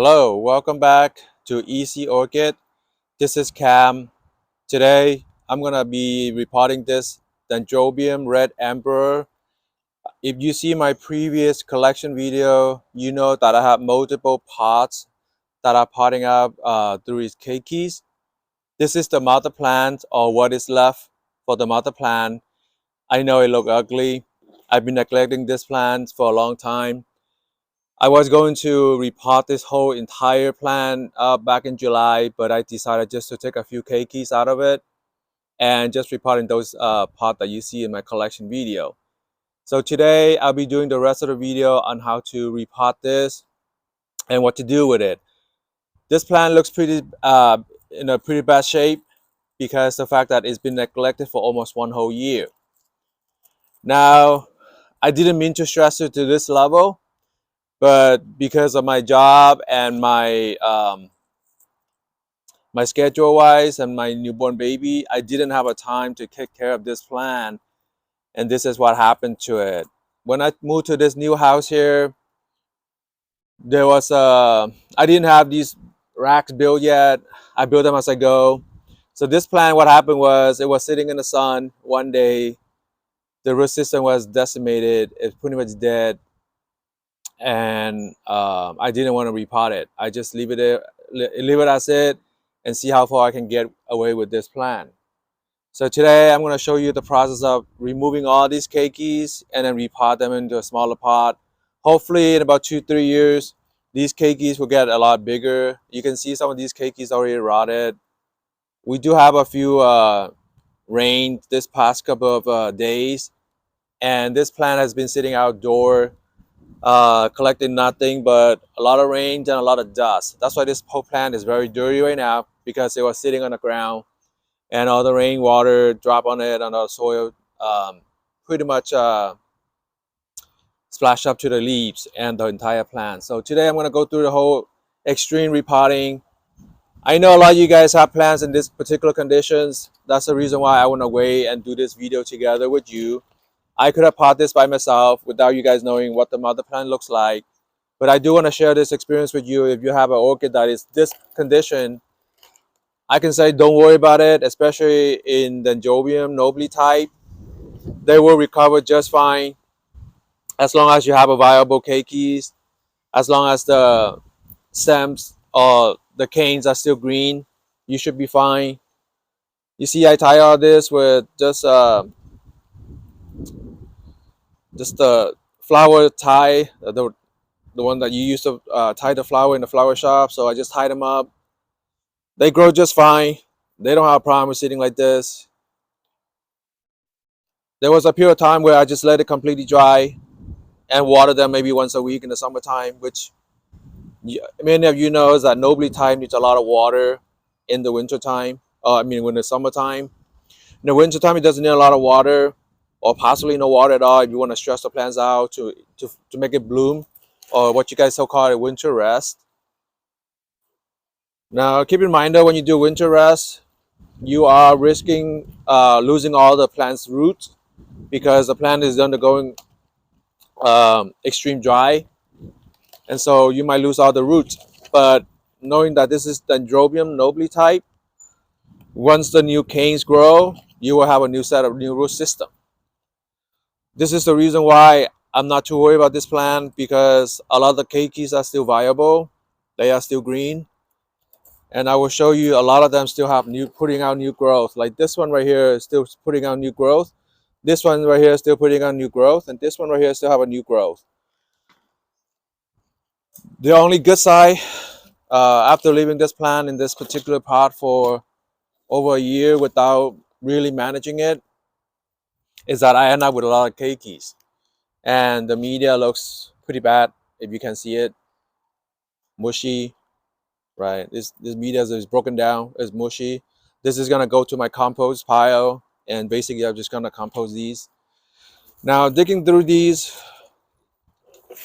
Hello, welcome back to Easy Orchid. This is Cam. Today I'm gonna be repotting this dendrobium red emperor. If you see my previous collection video, you know that I have multiple pots that are potting up through its keikis. This is the mother plant, or what is left for the mother plant. I know it looks ugly. I've been neglecting this plant for a long time. I was going to repot this whole entire plant back in July, but I decided just to take a few keikis out of it and just repotting those pots that you see in my collection video. So today I'll be doing the rest of the video on how to repot this and what to do with it. This plant looks pretty in a pretty bad shape because the fact that it's been neglected for almost one whole year. Now, I didn't mean to stress it to this level, but because of my job and my schedule wise and my newborn baby, I didn't have a time to take care of this plant, and this is what happened to it. When I moved to this new house here, there was I didn't have these racks built yet. I built them as I go. So this plant, what happened was, it was sitting in the sun one day. The root system was decimated. It's pretty much dead, and I didn't want to repot it. I just leave it there, leave it as it, and see how far I can get away with this plant. So today I'm going to show you the process of removing all these keikis and then repot them into a smaller pot. Hopefully in about 2-3 years, these keikis will get a lot bigger. You can see some of these keikis already rotted. We do have a few rain this past couple of days, and this plant has been sitting outdoor collecting nothing but a lot of rain and a lot of dust. That's why this whole plant is very dirty right now, because it was sitting on the ground and all the rainwater drop on it, on the soil, pretty much splash up to the leaves and the entire plant. So today I'm going to go through the whole extreme repotting. I know a lot of you guys have plants in this particular conditions. That's the reason why I want to wait and do this video together with you. I could have potted this by myself without you guys knowing what the mother plant looks like. But I do want to share this experience with you. If you have an orchid that is this condition, I can say don't worry about it, especially in the dendrobium nobile type. They will recover just fine as long as you have a viable keikis, as long as the stems or the canes are still green, you should be fine. You see, I tie all this with just the flower tie, the one that you use to tie the flower in the flower shop. So I just tie them up. They grow just fine. They don't have a problem with sitting like this. There was a period of time where I just let it completely dry and water them maybe once a week in the summertime, which many of you know is that nobile type needs a lot of water in the winter time. When the summertime. In the winter time, it doesn't need a lot of water, or possibly no water at all if you want to stress the plants out to make it bloom, or what you guys so call a winter rest. Now, keep in mind though, when you do winter rest, you are risking losing all the plant's roots, because the plant is undergoing extreme dry, and so you might lose all the roots. But knowing that this is dendrobium nobile type, once the new canes grow, you will have a new set of new root system. This is the reason why I'm not too worried about this plant, because a lot of the keikis are still viable. They are still green. And I will show you a lot of them still have putting out new growth. Like this one right here is still putting out new growth. This one right here is still putting out new growth. And this one right here still have a new growth. The only good side, after leaving this plant in this particular pot for over a year without really managing it, is that I end up with a lot of keikis. And the media looks pretty bad, if you can see it. Mushy, right? This media is broken down, it's mushy. This is gonna go to my compost pile, and basically I'm just gonna compost these. Now, digging through these,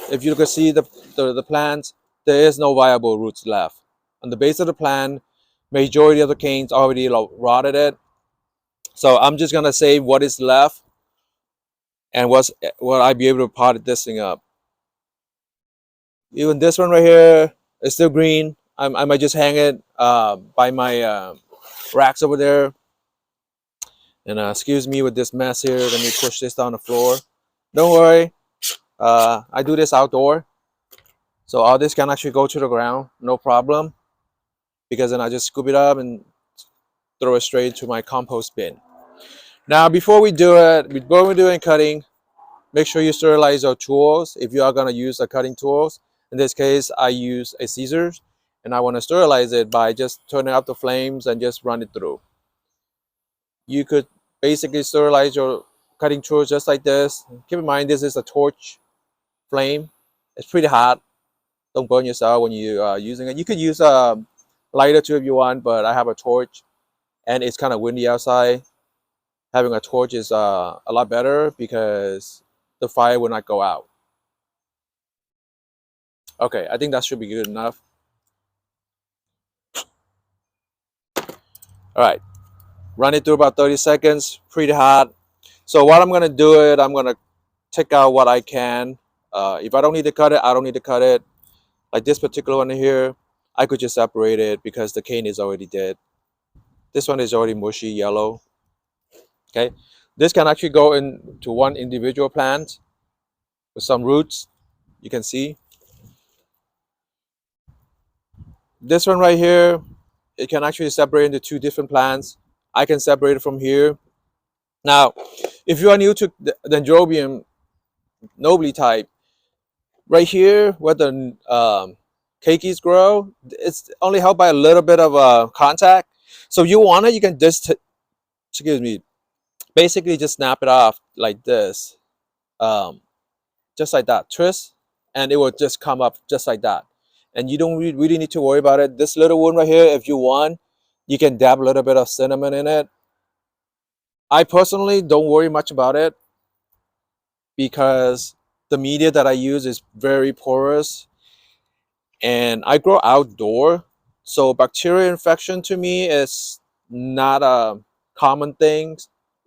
if you can see the plants, there is no viable roots left. On the base of the plant, majority of the canes already rotted it. So I'm just gonna save what is left, and what I'd be able to pot this thing up. Even this one right here It's still green. I might just hang it by my racks over there. And excuse me with this mess here. Let me push this down the floor. Don't worry. I do this outdoor. So all this can actually go to the ground. No problem. Because then I just scoop it up and throw it straight to my compost bin. Now, before we do it, before we're doing cutting, make sure you sterilize your tools. If you are going to use the cutting tools, in this case, I use a scissors, and I want to sterilize it by just turning up the flames and just run it through. You could basically sterilize your cutting tools just like this. Keep in mind, this is a torch flame. It's pretty hot. Don't burn yourself when you are using it. You could use a lighter too if you want, but I have a torch, and it's kind of windy outside. Having a torch is a lot better because the fire will not go out. Okay, I think that should be good enough. All right, run it through about 30 seconds, pretty hot. So what I'm gonna do it, I'm gonna take out what I can. If I don't need to cut it, I don't need to cut it. Like this particular one here, I could just separate it because the cane is already dead. This one is already mushy yellow. Okay, this can actually go into one individual plant with some roots. You can see this one right here. It can actually separate into two different plants. I can separate it from here. Now, if you are new to the dendrobium nobile type, right here where the keikis grow, it's only held by a little bit of contact. So if you want it, you can just, excuse me, basically just snap it off like this, just like that, twist, and it will just come up just like that. And you don't really need to worry about it. This little wound right here, if you want, you can dab a little bit of cinnamon in it. I personally don't worry much about it because the media that I use is very porous and I grow outdoor. So bacterial infection to me is not a common thing,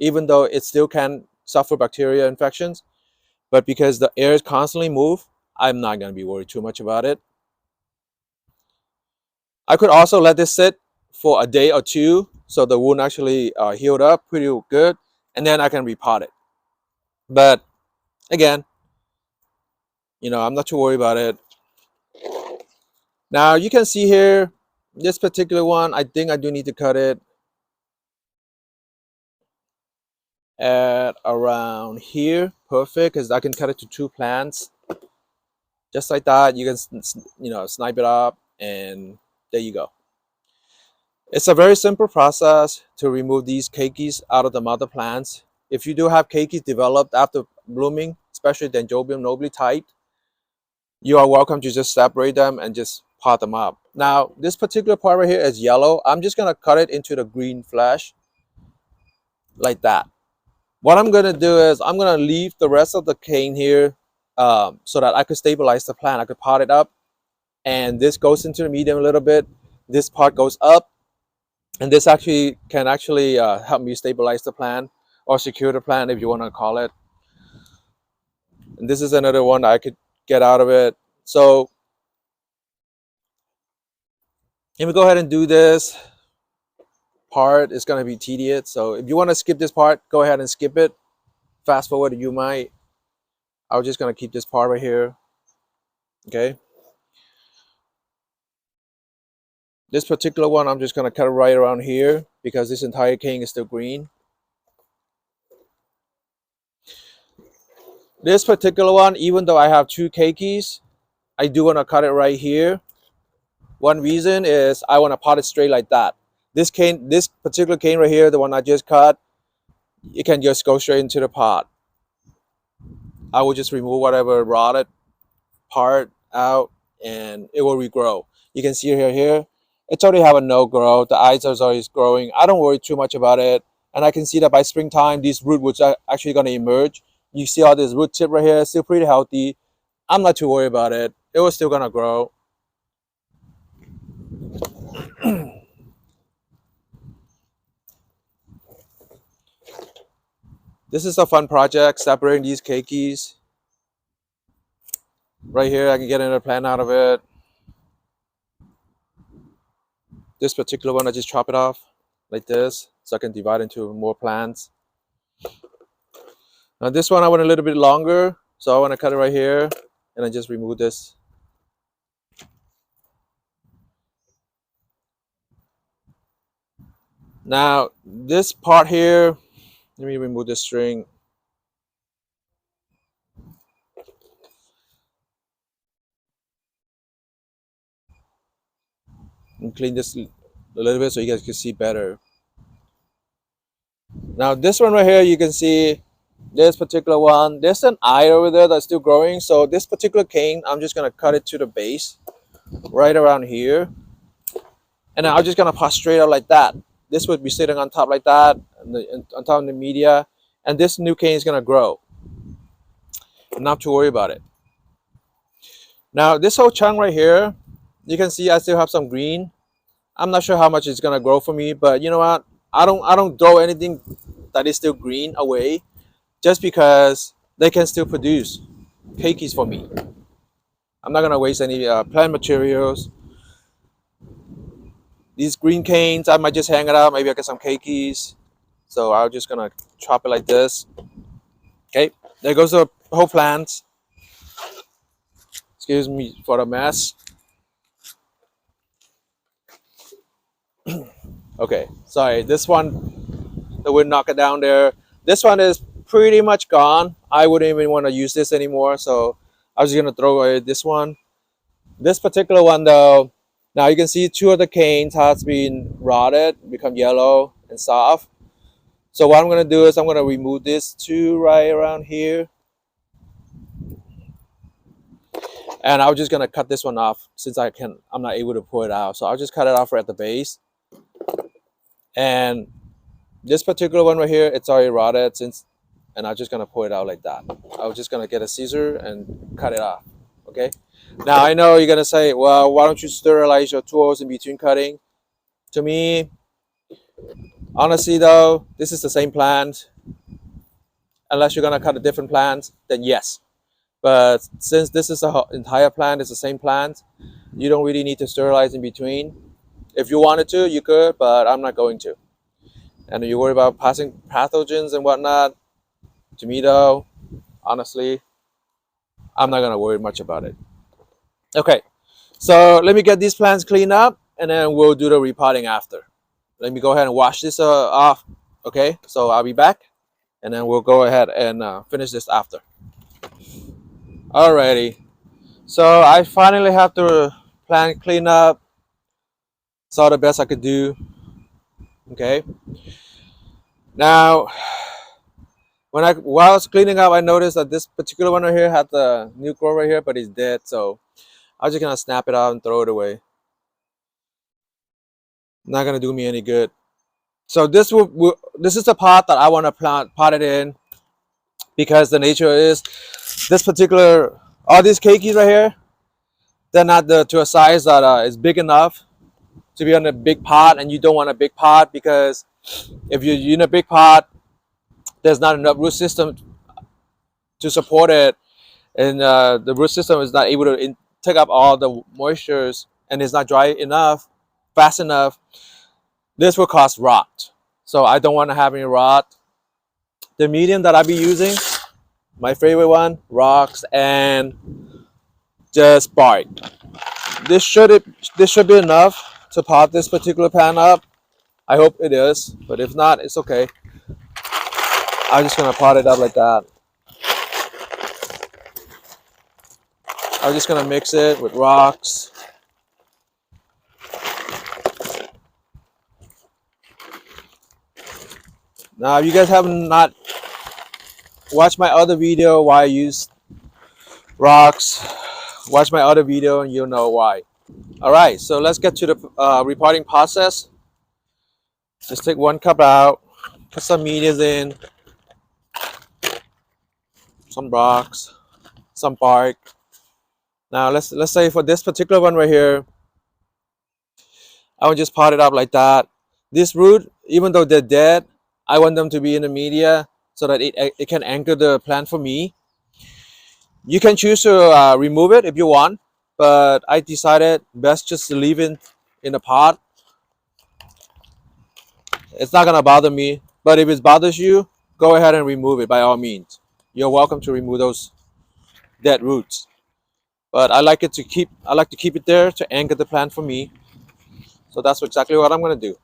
even though it still can suffer bacteria infections. But because the air is constantly move, I'm not going to be worried too much about it. I could also let this sit for a day or two so the wound actually healed up pretty good, and then I can repot it. But again, I'm not too worried about it. Now you can see here, this particular one, I think I do need to cut it at around here. Perfect, because I can cut it to two plants. Just like that, you can, snipe it up, and there you go. It's a very simple process to remove these keikis out of the mother plants. If you do have keikis developed after blooming, especially dendrobium nobile type, you are welcome to just separate them and just pot them up. Now, this particular part right here is yellow. I'm just going to cut it into the green flesh like that. What I'm going to do is I'm going to leave the rest of the cane here so that I could stabilize the plant. I could pot it up, and this goes into the medium a little bit. This part goes up, and this can help me stabilize the plant or secure the plant, if you want to call it. And this is another one I could get out of it. So let me go ahead and do this part. It's going to be tedious, so if you want to skip this part, go ahead and skip it. Fast forward, you might. I'm just going to keep this part right here. Okay, this particular one, I'm just going to cut it right around here because this entire cane is still green. This particular one, even though I have two keikis, I do want to cut it right here. One reason is I want to pot it straight like that. This particular cane right here, the one I just cut, it can just go straight into the pot. I will just remove whatever rotted part out, and it will regrow. You can see here, it's already have a no grow. The eyes are always growing. I don't worry too much about it, and I can see that by springtime, these root roots are actually going to emerge. You see all this root tip right here, still pretty healthy. I'm not too worried about it. It was still going to grow. This is a fun project, separating these keikis. Right here, I can get another plant out of it. This particular one, I just chop it off like this so I can divide into more plants. Now this one I want a little bit longer, so I want to cut it right here and I just remove this. Now this part here, let me remove this string. And clean this a little bit so you guys can see better. Now this one right here, you can see this particular one, there's an eye over there that's still growing. So this particular cane, I'm just gonna cut it to the base right around here, and then I'm just gonna pass straight out like that. This would be sitting on top like that, and on top of the media, and this new cane is gonna grow. Not to worry about it. Now this whole chunk right here, you can see I still have some green. I'm not sure how much it's gonna grow for me, but you know what? I don't throw anything that is still green away, just because they can still produce keikis for me. I'm not gonna waste any plant materials. These green canes, I might just hang it out. Maybe I get some keikis. So I'm just gonna chop it like this. Okay, there goes the whole plant. Excuse me for the mess. Okay, sorry. This one, the wind knocked it down there. This one is pretty much gone. I wouldn't even want to use this anymore. So I was just gonna throw away this one. This particular one though, now you can see two of the canes has been rotted, become yellow and soft. So what I'm gonna do is I'm gonna remove this two right around here. And I'm just gonna cut this one off since I'm not able to pull it out. So I'll just cut it off right at the base. And this particular one right here, it's already rotted and I'm just gonna pull it out like that. I was just gonna get a scissor and cut it off. Okay. Now I know you're gonna say, well, why don't you sterilize your tools in between cutting? To me, honestly though, this is the same plant. Unless you're gonna cut a different plant, then yes. But since this is the entire plant, it's the same plant, you don't really need to sterilize in between. If you wanted to, you could, but I'm not going to. And you worry about passing pathogens and whatnot, to me though, honestly, I'm not gonna worry much about it. Okay, so let me get these plants cleaned up and then we'll do the repotting after. Let me go ahead and wash this off. Okay, so I'll be back and then we'll go ahead and finish this after. Alrighty, so I finally have the plant clean up. Saw the best I could do. Okay, now while I was cleaning up, I noticed that this particular one right here had the new growth right here, but it's dead. So I'm just gonna snap it out and throw it away. Not gonna do me any good. So this is the pot that I want to pot it in, because the nature is this particular, all these keikis right here, they're not to a size that is big enough to be on a big pot, and you don't want a big pot because if you're in a big pot, there's not enough root system to support it, and the root system is not able to take up all the moistures, and it's not dry enough, fast enough. This will cause rot. So I don't want to have any rot. The medium that I'll be using, my favorite one, rocks and just bark. This should be enough to pot this particular pan up. I hope it is, but if not, it's okay. I'm just gonna pot it up like that. I'm just gonna mix it with rocks. Now, if you guys have not watched my other video why I use rocks, watch my other video and you'll know why. All right, so let's get to the repotting process. Just take one cup out, put some medias in, some rocks, some bark. Now let's say for this particular one right here, I would just pot it up like that. This root, even though they're dead, I want them to be in the media so that it can anchor the plant for me. You can choose to remove it if you want, but I decided best just to leave it in the pot It's not gonna bother me, but if it bothers you, go ahead and remove it by all means. You're welcome to remove those dead roots. But I like to keep it there to anchor the plant for me. So that's exactly what I'm gonna do.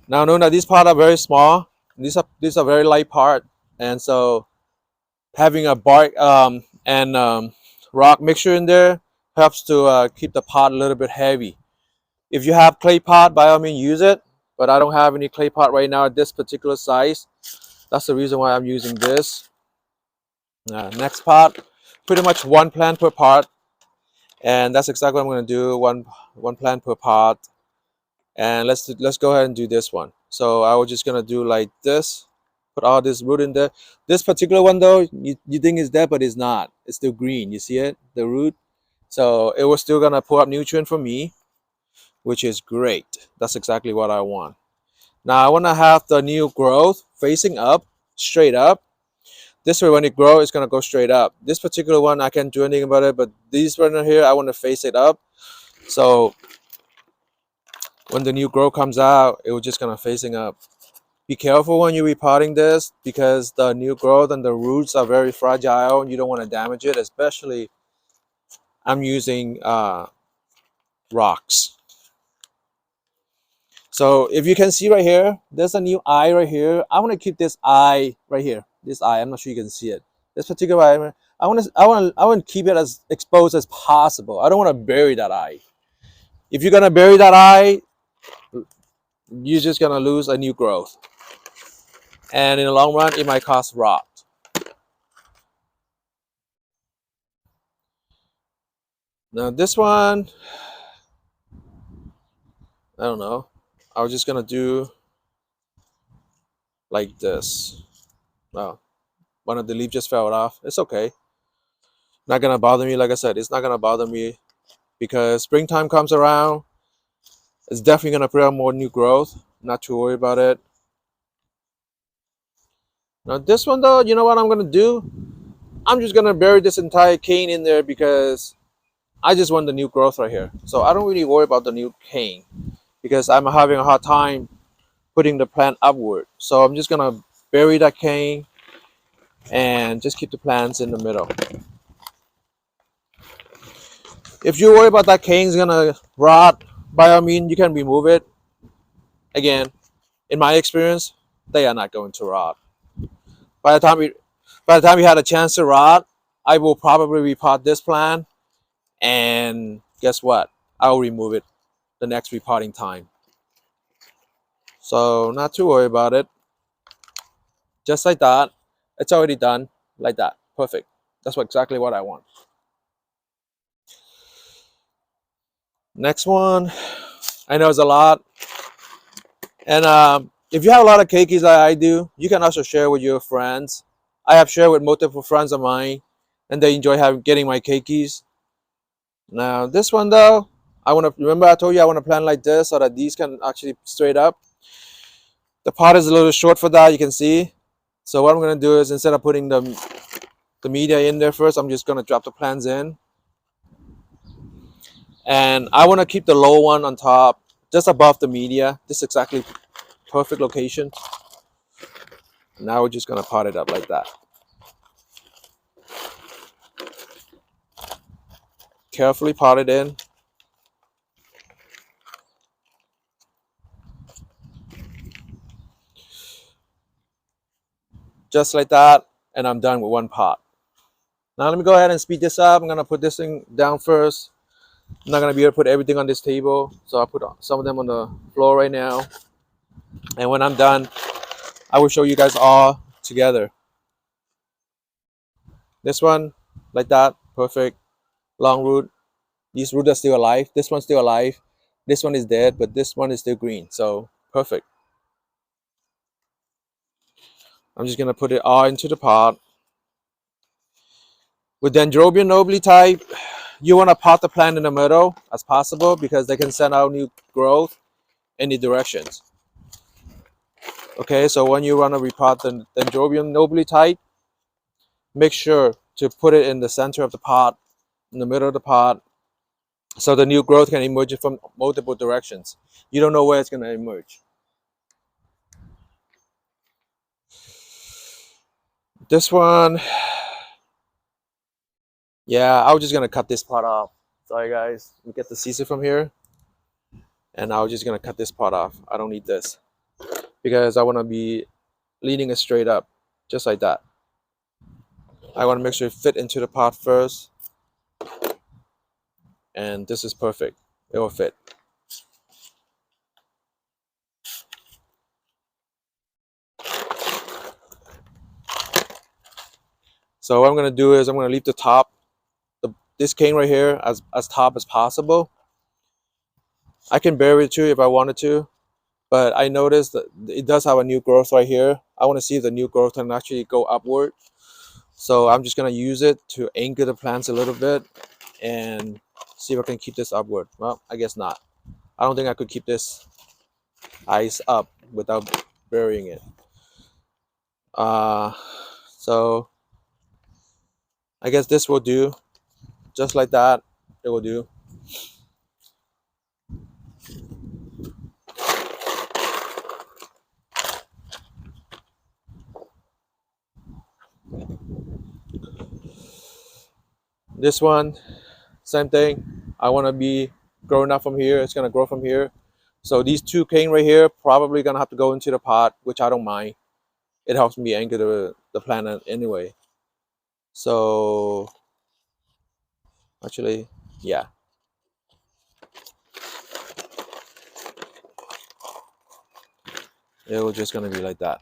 Now note that these parts are very small. These are very light part, and so having a bark and rock mixture in there helps to keep the pot a little bit heavy. If you have clay pot, by all means use it, but I don't have any clay pot right now at this particular size. That's the reason why I'm using this. Next pot, pretty much one plant per pot, and that's exactly what I'm going to do. One plant per pot, and let's go ahead and do this one. So I was just gonna do like this, put all this root in there. This particular one though, you think it's dead, but it's not. It's still green. You see it, the root. So it was still gonna pull up nutrient for me, which is great. That's exactly what I want. Now I want to have the new growth facing up, straight up. This way when it grows, it's going to go straight up. This particular one, I can't do anything about it, but these one here, I want to face it up. So when the new growth comes out, it was just going to facing up. Be careful when you're repotting this because the new growth and the roots are very fragile. You don't want to damage it, especially I'm using rocks. So if you can see right here, there's a new eye right here. I want to keep this eye right here. This eye, I'm not sure you can see it. This particular eye, I want to keep it as exposed as possible. I don't want to bury that eye. If you're gonna bury that eye, you're just gonna lose a new growth, and in the long run, it might cause rot. Now this one, I don't know. I was just gonna do like this. Wow, one of the leaves just fell off. It's okay. Not gonna bother me. Like I said, it's not gonna bother me because springtime comes around. It's definitely gonna put out more new growth. Not too worried about it. Now this one though, you know what I'm gonna do? I'm just gonna bury this entire cane in there because I just want the new growth right here. So I don't really worry about the new cane because I'm having a hard time putting the plant upward. So I'm just gonna bury that cane and just keep the plants in the middle. If you worry about that cane's gonna rot, by all means you can remove it. Again, in my experience, they are not going to rot. By the time we had a chance to rot, I will probably repot this plant, and guess what? I'll remove it the next repotting time. So not to worry about it. Just like that. It's already done like that. Perfect. That's exactly what I want. Next one. I know it's a lot. And if you have a lot of keikis like I do, you can also share with your friends. I have shared with multiple friends of mine, and they enjoy getting my keikis. Now this one though, I want to remember I told you I want to plant like this so that these can actually straight up. The pot is a little short for that, you can see. So what I'm going to do is instead of putting the media in there first, I'm just going to drop the plants in. And I want to keep the low one on top, just above the media. This is exactly perfect location. Now we're just going to pot it up like that. Carefully pot it in. Just like that, and I'm done with one pot. Now let me go ahead and speed this up. I'm going to put this thing down first. I'm not going to be able to put everything on this table, so I'll put some of them on the floor right now. And when I'm done, I will show you guys all together. This one, like that, perfect. Long root. These roots are still alive. This one's still alive. This one is dead, but this one is still green. So perfect. I'm just gonna put it all into the pot. With dendrobium nobile type, you want to pot the plant in the middle as possible because they can send out new growth any directions. Okay, so when you want to repot the dendrobium nobile type, make sure to put it in the center of the pot, in the middle of the pot, So the new growth can emerge from multiple directions. You don't know where it's going to emerge. This one, yeah, I was just going to cut this part off. Sorry guys, we get the scissor from here, and I was just going to cut this part off. I don't need this because I want to be leaning it straight up, just like that. I want to make sure it fit into the pot first, and this is perfect. It will fit. So what I'm going to do is I'm going to leave the top, this cane right here, as top as possible. I can bury it too if I wanted to, but I noticed that it does have a new growth right here. I want to see if the new growth can actually go upward. So I'm just going to use it to anchor the plants a little bit and see if I can keep this upward. Well, I guess not. I don't think I could keep this ice up without burying it. So I guess this will do. Just like that, it will do. This one, same thing. I want to be growing up from here. It's going to grow from here. So these two cane right here probably going to have to go into the pot, which I don't mind. It helps me anchor the plant anyway. So actually, yeah. It was just going to be like that.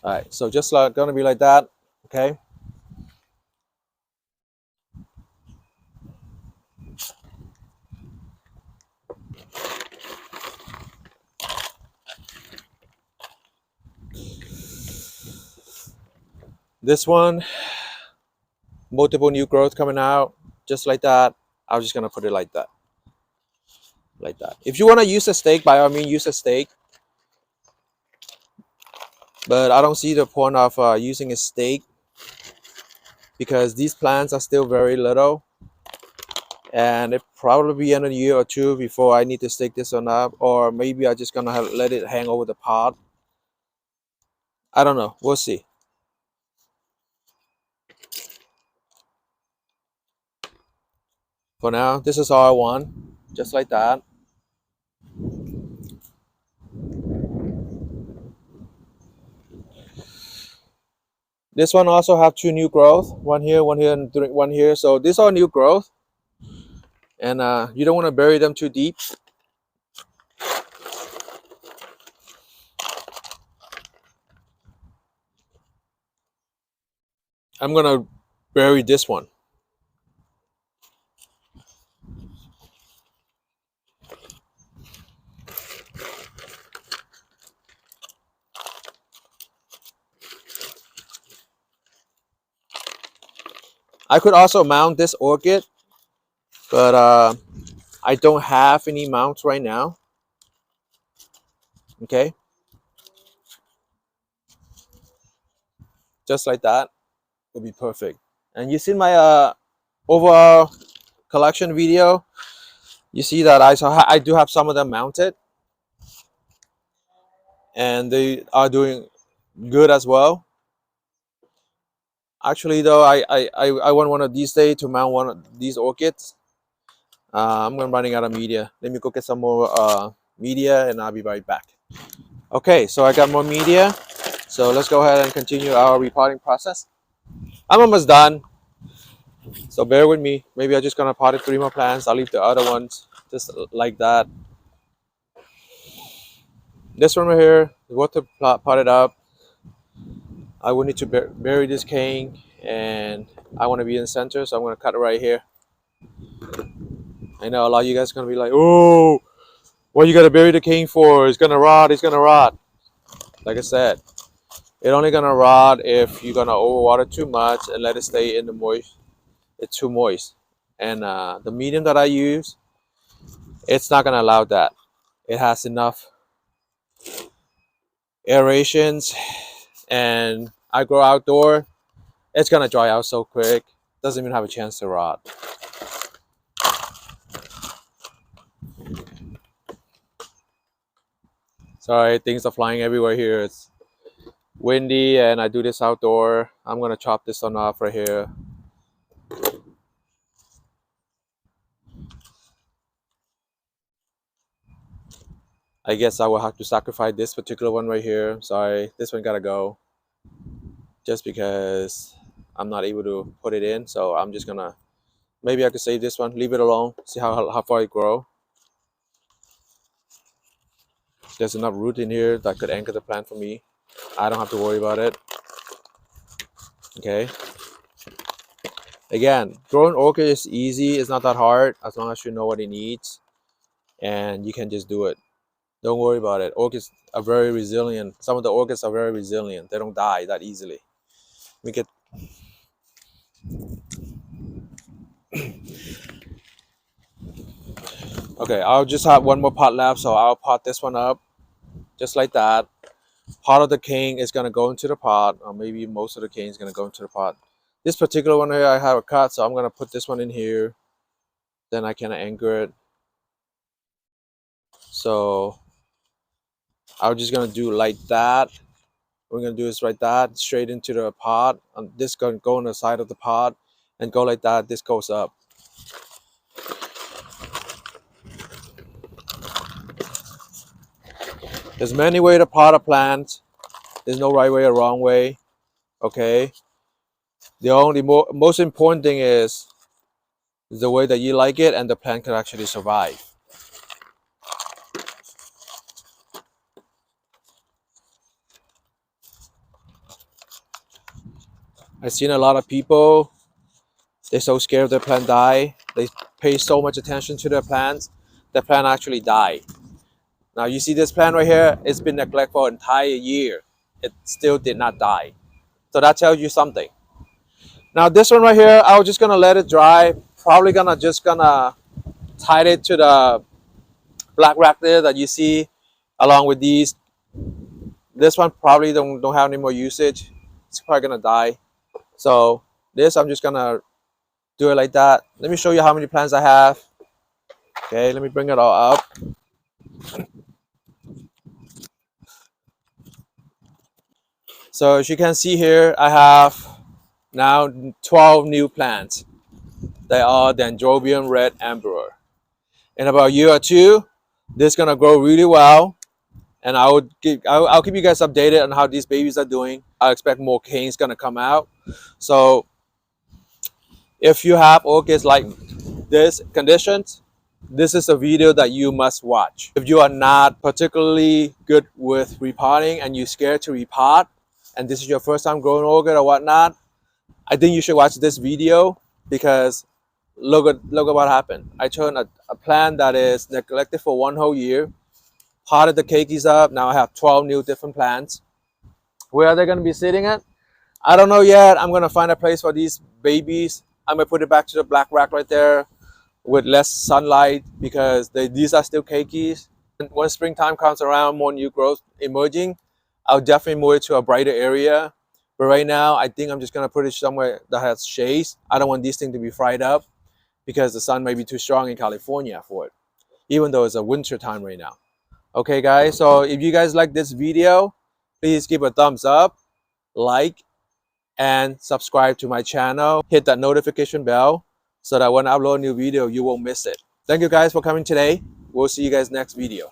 All right, so just like going to be like that, okay? This one, multiple new growth coming out, just like that. I'm just going to put it like that. Like that. If you want to use a stake, by all means, use a stake. But I don't see the point of using a stake because these plants are still very little, and it probably be in a year or two before I need to stake this one up, or maybe I'm just gonna let it hang over the pot. I don't know. We'll see. For now, this is all I want, just like that. This one also have two new growth, one here, and one here. So these are new growth, and you don't want to bury them too deep. I'm gonna bury this one. I could also mount this orchid, but I don't have any mounts right now. Okay, just like that will be perfect. And you see my overall collection video, you see that I do have some of them mounted, and they are doing good as well. Actually though, I want one of these days to mount one of these orchids. I'm running out of media. Let me go get some more media and I'll be right back. Okay, so I got more media, so let's go ahead and continue our repotting process. I'm almost done, so bear with me. Maybe I'm just gonna pot it 3 more plants. I'll leave the other ones just like that. This one right here, the water pot it up. I will need to bury this cane, and I want to be in the center, so I'm going to cut it right here. I know a lot of you guys are going to be like, oh, what you got to bury the cane for? It's going to rot, it's going to rot. Like I said, it's only going to rot if you're going to overwater too much and let it stay in the moist. It's too moist. And the medium that I use, it's not going to allow that. It has enough aerations and I grow outdoor, it's gonna dry out so quick. Doesn't even have a chance to rot. Sorry, things are flying everywhere here. It's windy and I do this outdoor. I'm gonna chop this one off right here. I guess I will have to sacrifice this particular one right here. Sorry, this one gotta go. Just because I'm not able to put it in. So I'm just gonna, maybe I could save this one, leave it alone, see how far it grow. There's enough root in here that could anchor the plant for me. I don't have to worry about it. Okay. Again, growing orchid is easy. It's not that hard as long as you know what it needs and you can just do it. Don't worry about it. Orchids are very resilient. Some of the orchids are very resilient. They don't die that easily. We get okay. I'll just have one more pot left, so I'll pot this one up just like that. Part of the cane is gonna go into the pot, or maybe most of the cane is gonna go into the pot. This particular one here, I have a cut, so I'm gonna put this one in here. Then I can anchor it. So I'm just gonna do like that. We're gonna do this like that, straight into the pot. This gonna go on the side of the pot and go like that. This goes up. There's many ways to pot a plant. There's no right way or wrong way. Okay. The only most important thing is the way that you like it and the plant can actually survive. I've seen a lot of people, they're so scared their plant die. They pay so much attention to their plants, the plant actually die. Now you see this plant right here, it's been neglected for an entire year. It still did not die. So that tells you something. Now this one right here, I was just gonna let it dry. Probably gonna tie it to the black rack there that you see along with these. This one probably don't have any more usage. It's probably gonna die. So this I'm just gonna do it like that. Let me show you how many plants I have. Okay, let me bring it all up. So as you can see here, I have now 12 new plants. They are dendrobium red emperor. In about a year or two, this is gonna grow really well, and I'll keep you guys updated on how these babies are doing. I expect more canes gonna come out. So if you have orchids like this conditions, this is a video that you must watch. If you are not particularly good with repotting and you're scared to repot, and this is your first time growing orchid or whatnot, I think you should watch this video because look at what happened. I turned a plant that is neglected for one whole year, potted the keikis up. Now I have 12 new different plants. Where are they going to be sitting at? I don't know yet. I'm going to find a place for these babies. I'm going to put it back to the black rack right there with less sunlight because these are still keikis. And when springtime comes around, more new growth emerging, I'll definitely move it to a brighter area. But right now, I think I'm just going to put it somewhere that has shades. I don't want these things to be fried up because the sun may be too strong in California for it, even though it's a winter time right now. Okay, guys, so if you guys like this video, please give a thumbs up, like, and subscribe to my channel. Hit that notification bell so that when I upload a new video, you won't miss it. Thank you guys for coming today. We'll see you guys next video.